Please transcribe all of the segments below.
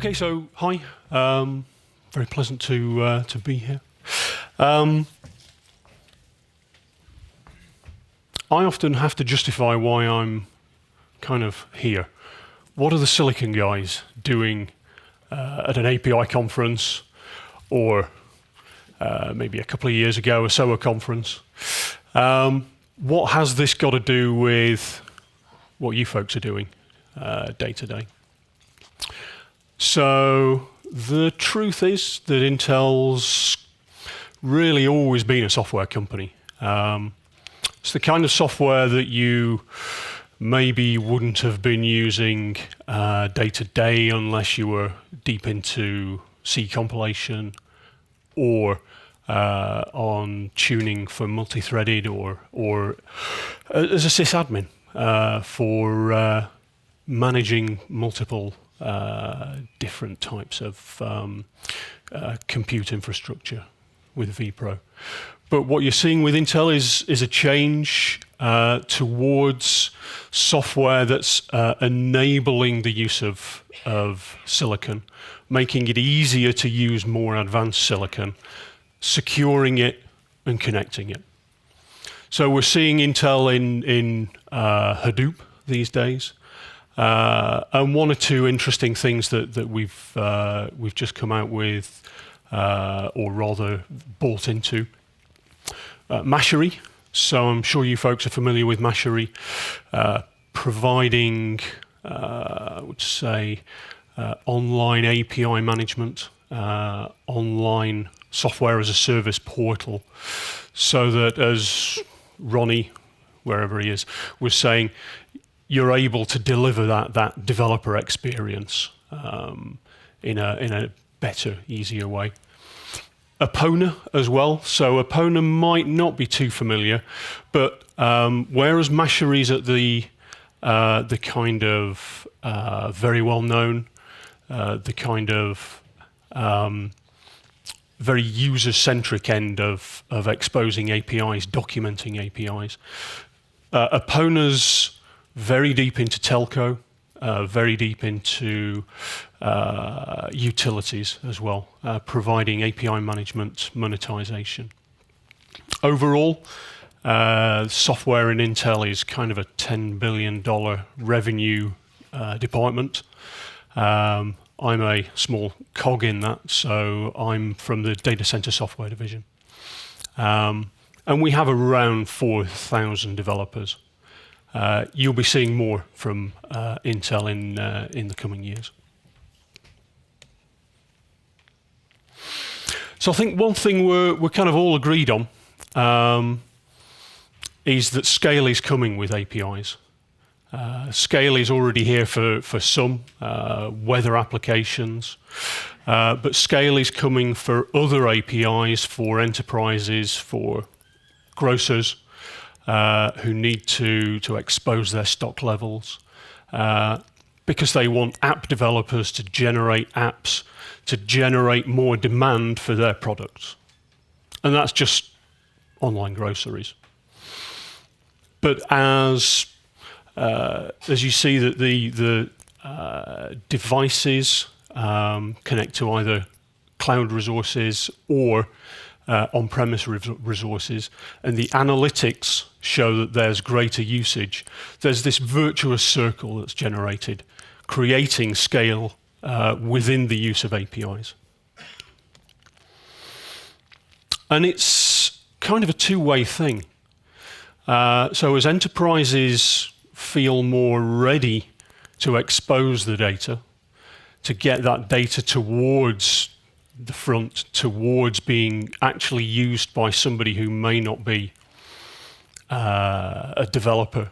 Okay, so hi. Very pleasant to be here. I often have to justify why I'm kind of here. What are the Silicon guys doing at an API conference, or maybe a couple of years ago, a SOA conference? What has this got to do with what you folks are doing day to day? So the truth is that Intel's really always been a software company. It's the kind of software that you maybe wouldn't have been using day to day unless you were deep into C compilation or on tuning for multi-threaded or as a sysadmin for managing multiple different types of compute infrastructure with vPro. But what you're seeing with Intel is a change towards software that's enabling the use of silicon, making it easier to use more advanced silicon, securing it and connecting it. So we're seeing Intel in Hadoop these days. And one or two interesting things that we've just come out with, or rather bought into. Mashery. So I'm sure you folks are familiar with Mashery, providing, I would say, online API management, online software as a service portal, so that as Ronnie, wherever he is, was saying, you're able to deliver that developer experience in a better, easier way. Epona as well. So Epona might not be too familiar, but whereas Mashery's at the kind of very well known, the kind of very user-centric end of exposing APIs, documenting APIs, Epona's very deep into telco, very deep into utilities as well, providing API management, monetization. Overall, software in Intel is kind of a $10 billion revenue department. I'm a small cog in that, so I'm from the data center software division. And we have around 4,000 developers. You'll be seeing more from Intel in the coming years. So I think one thing we're kind of all agreed on is that scale is coming with APIs. Scale is already here for some weather applications, but scale is coming for other APIs, for enterprises, for grocers, who need to expose their stock levels because they want app developers to generate apps, to generate more demand for their products. And that's just online groceries. But as you see that the devices connect to either cloud resources or on-premise resources, and the analytics show that there's greater usage, there's this virtuous circle that's generated, creating scale within the use of APIs. And it's kind of a two-way thing. So as enterprises feel more ready to expose the data, to get that data towards the front, towards being actually used by somebody who may not be a developer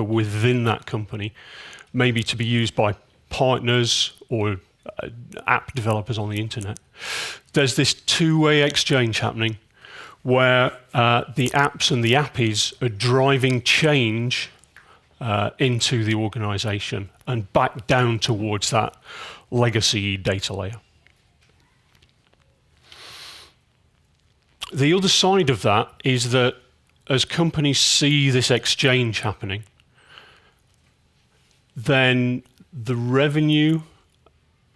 within that company, maybe to be used by partners or app developers on the internet. There's this two-way exchange happening where the apps and the APIs are driving change into the organization and back down towards that legacy data layer. The other side of that is that as companies see this exchange happening, then the revenue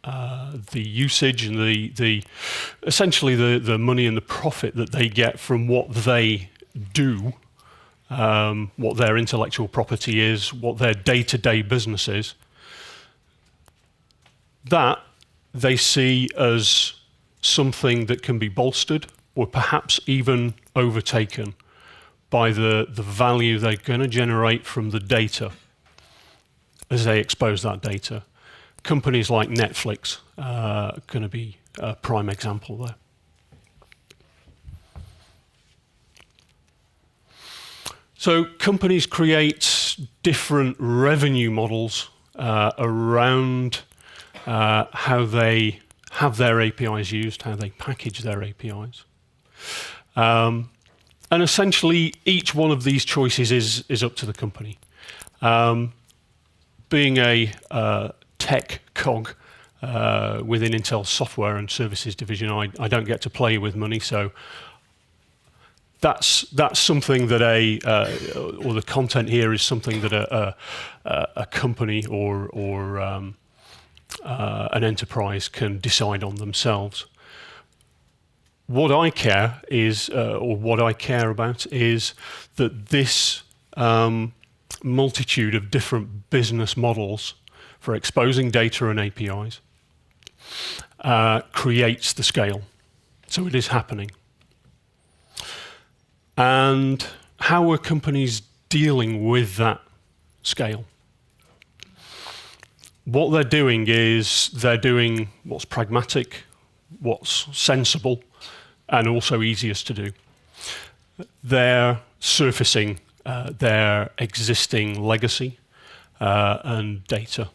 the usage and the essentially the money and the profit that they get from what they do, what their intellectual property is, what their day-to-day business is, that they see as something that can be bolstered or perhaps even overtaken by the value they're going to generate from the data as they expose that data. Companies like Netflix are going to be a prime example there. So companies create different revenue models around how they have their APIs used, how they package their APIs. And essentially, each one of these choices is up to the company. Being a tech cog within Intel's software and services division, I don't get to play with money, so that's something that or the content here is something that a company or an enterprise can decide on themselves. What I care is, or what I care about, is that this multitude of different business models for exposing data and APIs creates the scale. So it is happening. And how are companies dealing with that scale? What they're doing is they're doing what's pragmatic, what's sensible, and also easiest to do. They're surfacing their existing legacy and data.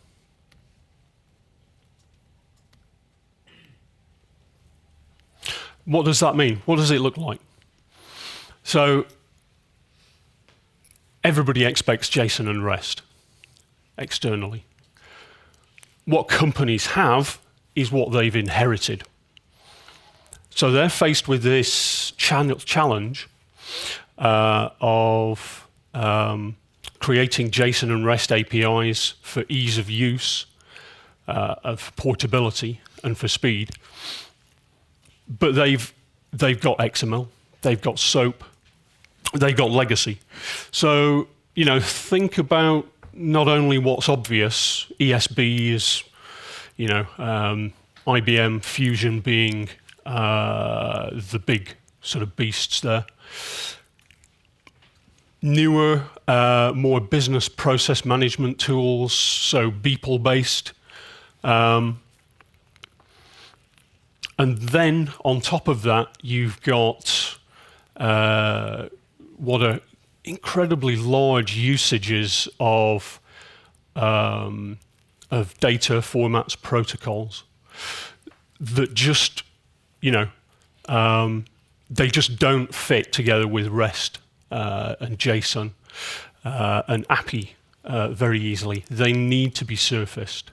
What does that mean? What does it look like? So everybody expects JSON and REST externally. What companies have is what they've inherited. So they're faced with this challenge of creating JSON and REST APIs for ease of use, of portability, and for speed. But they've got XML, they've got SOAP, they've got legacy. So, think about not only what's obvious, ESBs, IBM Fusion being the big sort of beasts there. Newer, more business process management tools, so Beeple-based. And then on top of that, you've got what are incredibly large usages of data formats, protocols that just, they just don't fit together with REST and JSON and API very easily. They need to be surfaced.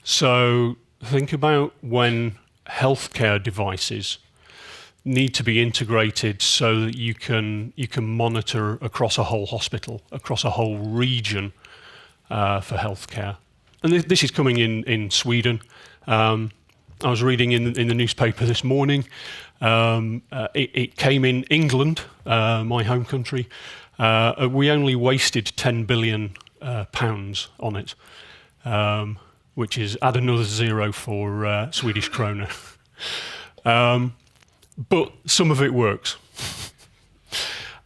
So think about when healthcare devices need to be integrated so that you can monitor across a whole hospital, across a whole region for healthcare. And this is coming in Sweden. I was reading in the newspaper this morning. It came in England, my home country. We only wasted £10 billion on it, which is add another zero for Swedish krona. But some of it works.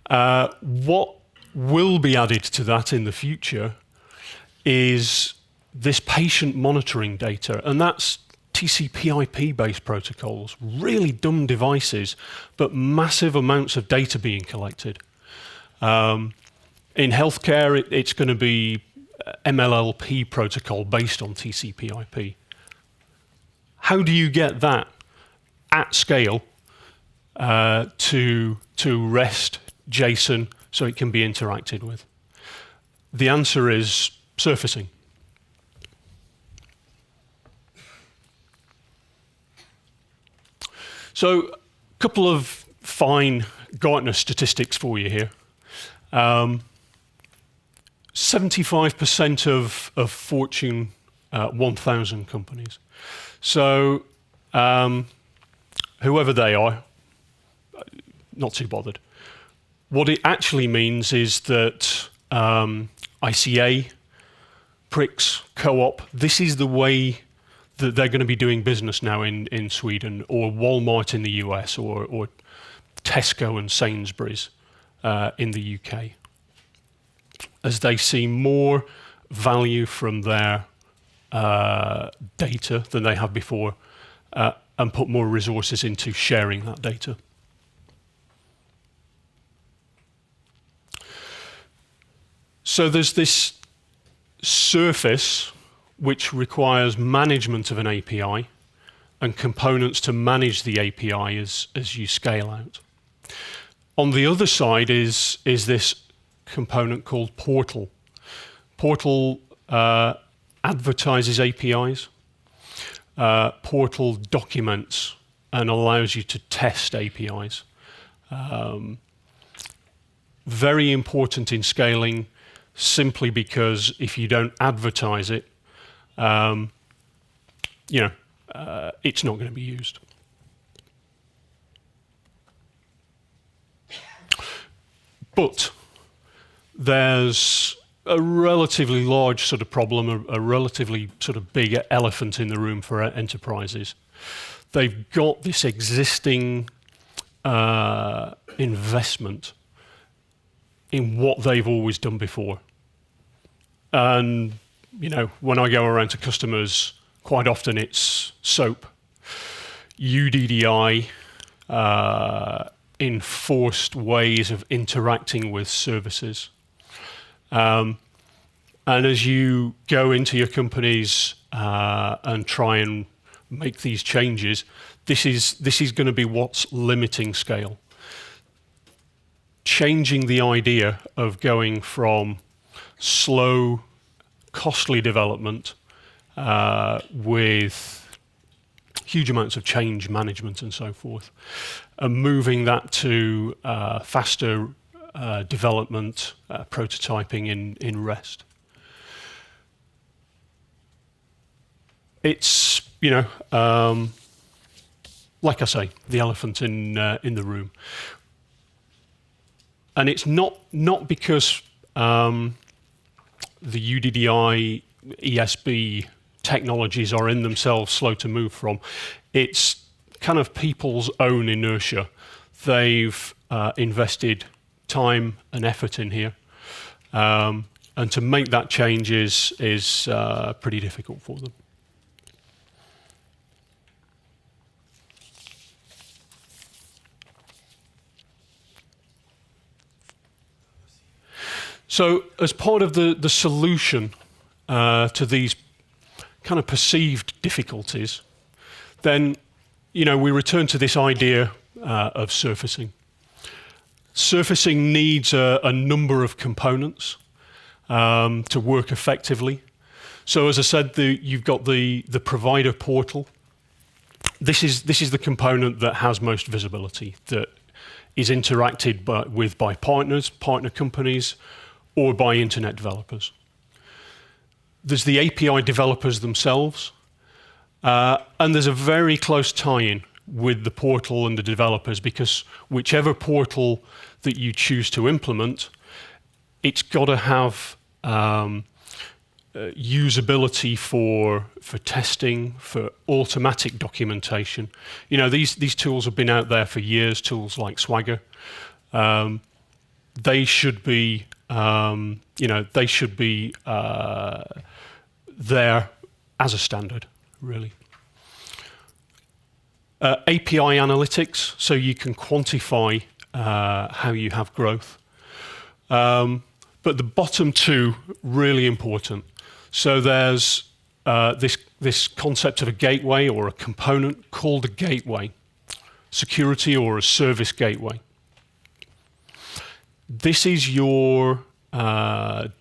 What will be added to that in the future is this patient monitoring data, and that's TCP/IP-based protocols, really dumb devices, but massive amounts of data being collected. In healthcare, it's going to be MLLP protocol based on TCP/IP. How do you get that at scale to REST JSON so it can be interacted with? The answer is surfacing. So a couple of fine Gartner statistics for you here. 75% of Fortune 1,000 companies. So whoever they are, not too bothered. What it actually means is that ICA, Pricks, Co-op, this is the way that they're going to be doing business now in Sweden, or Walmart in the US, or Tesco and Sainsbury's in the UK, as they see more value from their data than they have before, and put more resources into sharing that data. So there's this surface which requires management of an API and components to manage the API as you scale out. On the other side is this component called Portal. Portal advertises APIs. Portal documents and allows you to test APIs. Very important in scaling, simply because if you don't advertise it, it's not going to be used. But there's a relatively large sort of problem, a relatively sort of big elephant in the room for enterprises. They've got this existing investment in what they've always done before. And, when I go around to customers, quite often it's SOAP, UDDI, enforced ways of interacting with services. And as you go into your companies and try and make these changes, this is going to be what's limiting scale. Changing the idea of going from slow, costly development with huge amounts of change management and so forth, and moving that to faster development, prototyping in REST. It's, like I say, the elephant in the room. And it's not because the UDDI, ESB technologies are in themselves slow to move from. It's kind of people's own inertia. They've invested time and effort in here. And to make that change is pretty difficult for them. So as part of the solution to these kind of perceived difficulties, then, we return to this idea of surfacing. Surfacing needs a number of components to work effectively. So as I said, you've got the provider portal. This is the component that has most visibility, that is interacted with by partners, partner companies, or by internet developers. There's the API developers themselves, and there's a very close tie-in with the portal and the developers, because whichever portal that you choose to implement, it's got to have usability for testing, for automatic documentation. These tools have been out there for years, tools like Swagger. They should be there as a standard, really. API analytics, so you can quantify how you have growth. But the bottom two, really important. So there's this concept of a gateway or a component called a gateway, security or a service gateway. This is your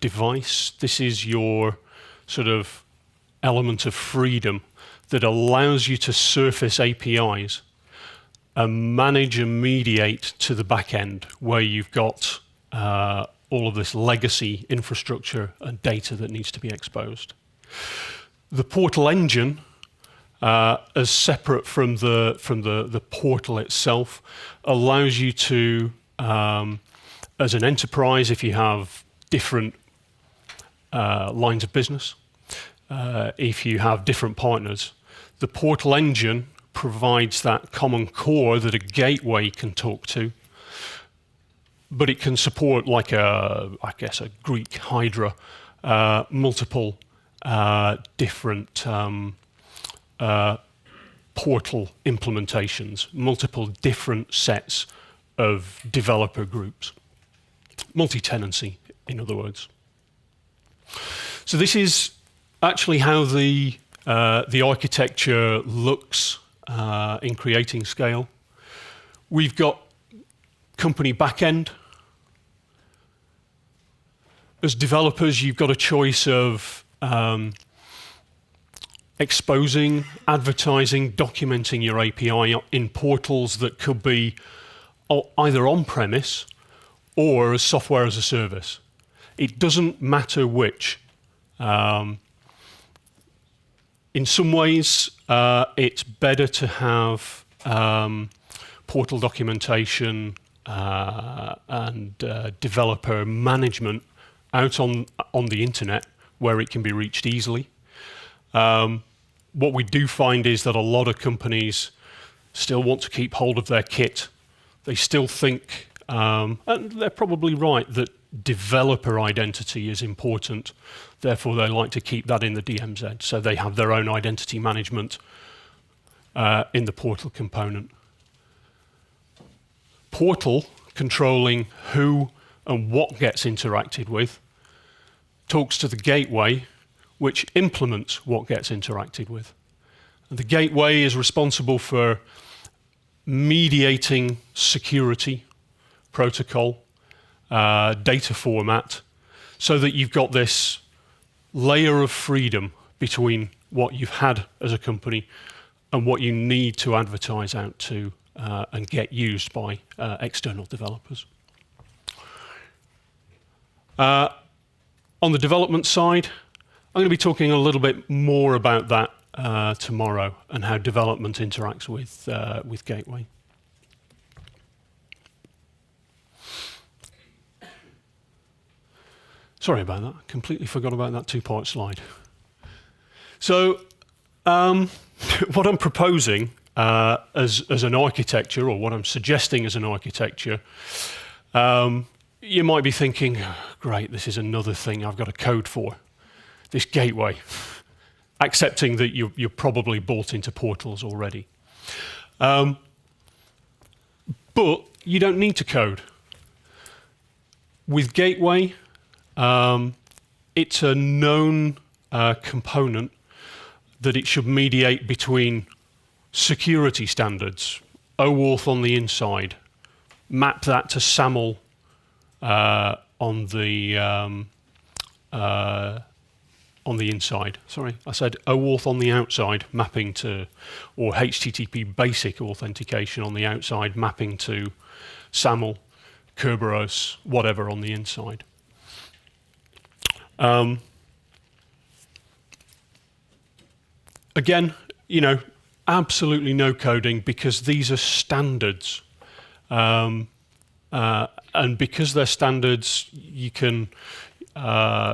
device, this is your sort of element of freedom that allows you to surface APIs and manage and mediate to the back end, where you've got all of this legacy infrastructure and data that needs to be exposed. The portal engine, as separate from the portal itself, allows you to, as an enterprise, if you have different lines of business, if you have different partners, the portal engine provides that common core that a gateway can talk to, but it can support, like a Greek Hydra, multiple different portal implementations, multiple different sets of developer groups. Multi-tenancy, in other words. So this is actually how the architecture looks in creating scale. We've got company backend. As developers, you've got a choice of exposing, advertising, documenting your API in portals that could be either on-premise or as software as a service. It doesn't matter which. In some ways, it's better to have portal documentation and developer management out on the internet where it can be reached easily. What we do find is that a lot of companies still want to keep hold of their kit. They still think, and they're probably right, that developer identity is important. Therefore, they like to keep that in the DMZ. So they have their own identity management in the portal component. Portal, controlling who and what gets interacted with, talks to the gateway, which implements what gets interacted with. And the gateway is responsible for mediating security protocol, data format, so that you've got this layer of freedom between what you've had as a company and what you need to advertise out to and get used by external developers. On the development side, I'm going to be talking a little bit more about that tomorrow and how development interacts with Gateway. Sorry about that. Completely forgot about that two-part slide. So, what I'm proposing as an architecture, or what I'm suggesting as an architecture, you might be thinking, great, this is another thing I've got to code for. This gateway, accepting that you're probably bought into portals already. But you don't need to code. With Gateway, it's a known component that it should mediate between security standards, OAuth on the inside, map that to SAML on the inside. Sorry, I said OAuth on the outside, mapping to, or HTTP basic authentication on the outside, mapping to SAML, Kerberos, whatever on the inside. Again, absolutely no coding because these are standards. And because they're standards, you can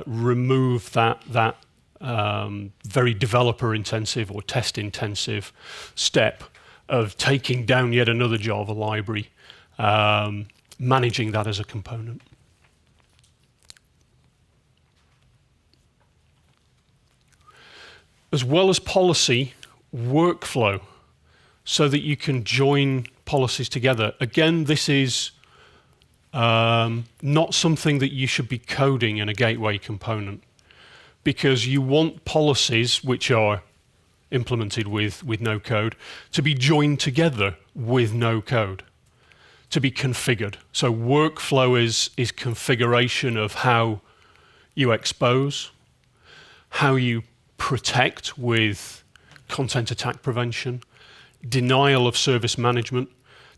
remove that very developer-intensive or test-intensive step of taking down yet another Java library, managing that as a component. As well as policy, workflow, so that you can join policies together. Again, this is not something that you should be coding in a gateway component, because you want policies which are implemented with no code to be joined together with no code, to be configured. So workflow is configuration of how you expose, how you protect with content attack prevention, denial of service management.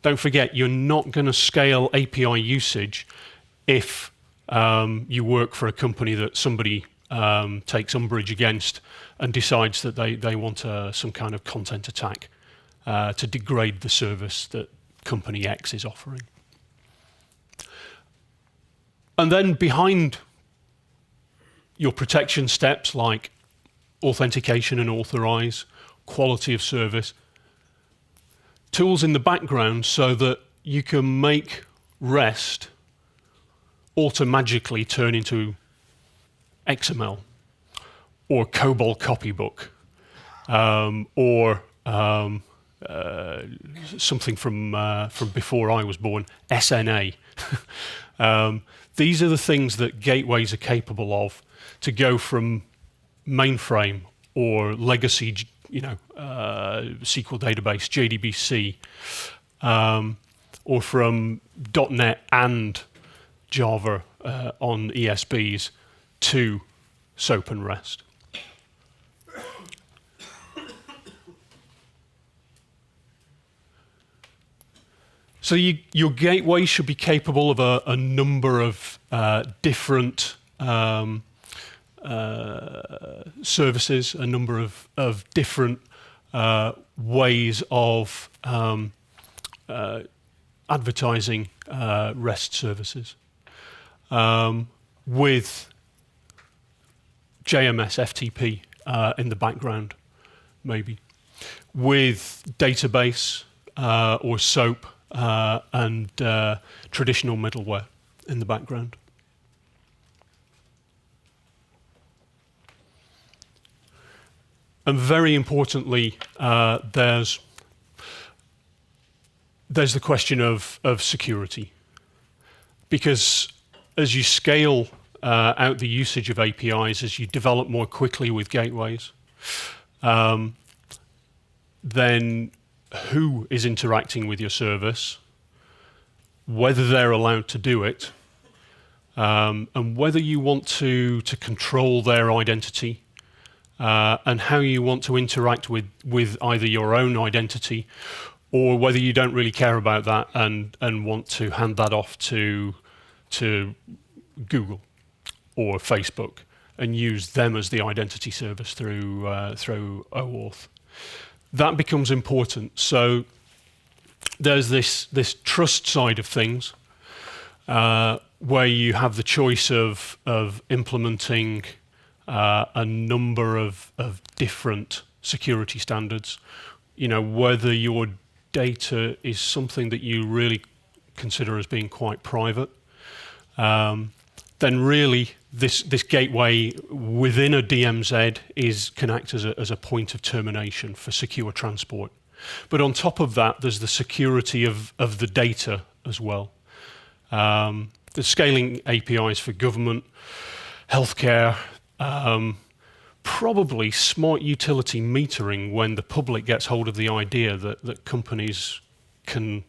Don't forget, you're not going to scale API usage if you work for a company that somebody takes umbrage against and decides that they want some kind of content attack to degrade the service that company X is offering. And then behind your protection steps like authentication and authorize, quality of service, tools in the background so that you can make REST auto-magically turn into XML or COBOL copybook or something from before I was born, SNA. These are the things that gateways are capable of to go from mainframe or legacy, SQL database, JDBC, or from .NET and Java on ESBs to SOAP and REST. So your gateway should be capable of a number of different services, a number of different ways of advertising REST services with JMS FTP in the background, maybe, with database or SOAP and traditional middleware in the background. And very importantly, there's the question of security. Because as you scale out the usage of APIs, as you develop more quickly with gateways, then who is interacting with your service, whether they're allowed to do it, and whether you want to control their identity, and how you want to interact with either your own identity or whether you don't really care about that and want to hand that off to Google or Facebook and use them as the identity service through OAuth. That becomes important. So there's this trust side of things where you have the choice of implementing a number of different security standards. Whether your data is something that you really consider as being quite private, then really this gateway within a DMZ can act as a point of termination for secure transport. But on top of that, there's the security of the data as well. The scaling APIs for government, healthcare, probably smart utility metering when the public gets hold of the idea that companies can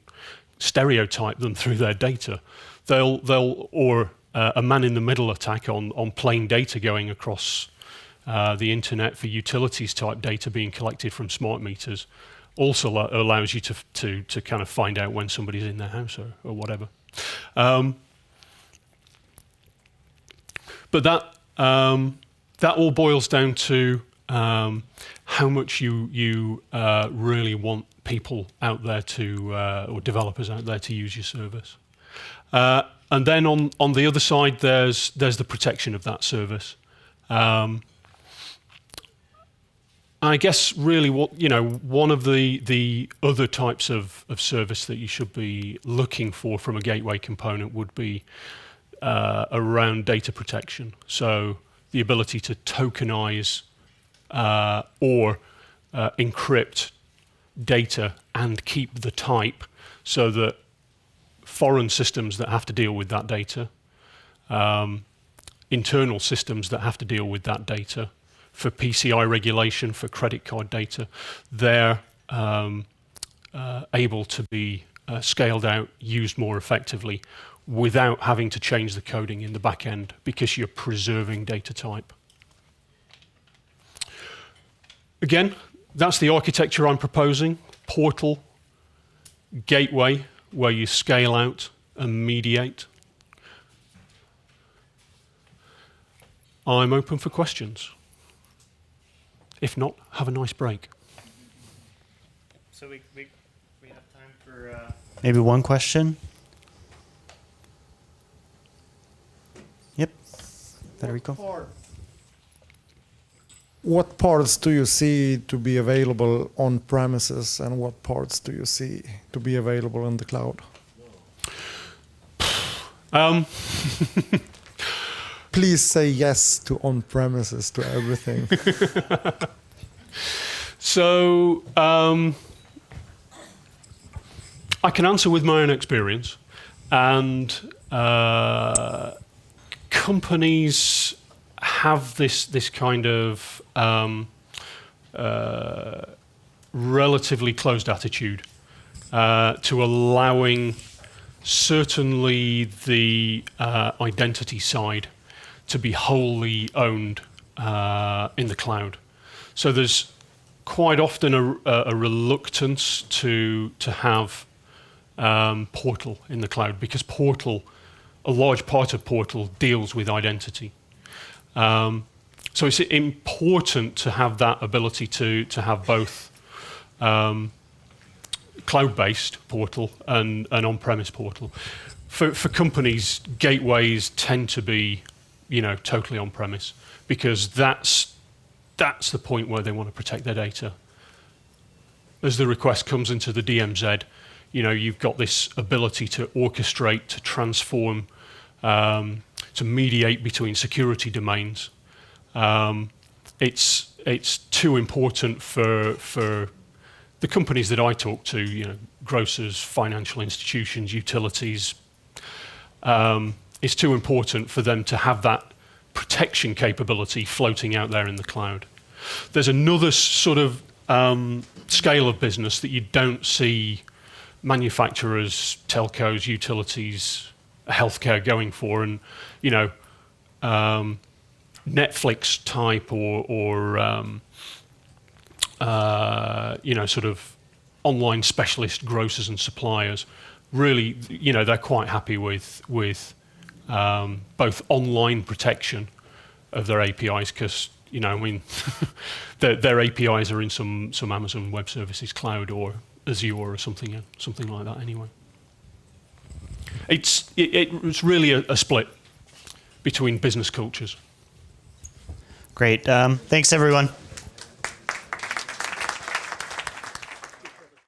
stereotype them through their data. Or a man-in-the-middle attack on plain data going across the internet for utilities type data being collected from smart meters also allows you to kind of find out when somebody's in their house or whatever. But that all boils down to how much you really want people out there or developers out there to use your service. And then on the other side, there's the protection of that service. I guess really one of the other types of service that you should be looking for from a gateway component would be around data protection. So the ability to tokenize or encrypt data and keep the type so that foreign systems that have to deal with that data, internal systems that have to deal with that data, for PCI regulation, for credit card data, they're able to be scaled out, used more effectively without having to change the coding in the back end because you're preserving data type. Again, that's the architecture I'm proposing. Portal, gateway, where you scale out and mediate. I'm open for questions. If not, have a nice break. So we have time for maybe one question. Yep, Federico. What parts do you see to be available on premises, and what parts do you see to be available in the cloud? Please say yes to on premises to everything. So I can answer with my own experience, and companies have this kind of relatively closed attitude to allowing certainly the identity side to be wholly owned in the cloud. So there's quite often a reluctance to have Portal in the cloud, because a large part of Portal deals with identity. So it's important to have that ability to have both cloud-based Portal and on-premise Portal. For companies, gateways tend to be, totally on-premise, because that's the point where they want to protect their data. As the request comes into the DMZ, you've got this ability to orchestrate, to transform, to mediate between security domains. It's too important for the companies that I talk to, grocers, financial institutions, utilities. It's too important for them to have that protection capability floating out there in the cloud. There's another sort of scale of business that you don't see manufacturers, telcos, utilities, healthcare going for, and Netflix type or sort of online specialist grocers and suppliers. Really, they're quite happy with both online protection of their APIs, because their APIs are in some Amazon Web Services cloud or Azure or something like that. Anyway, it's really a split between business cultures. Great. Thanks, everyone.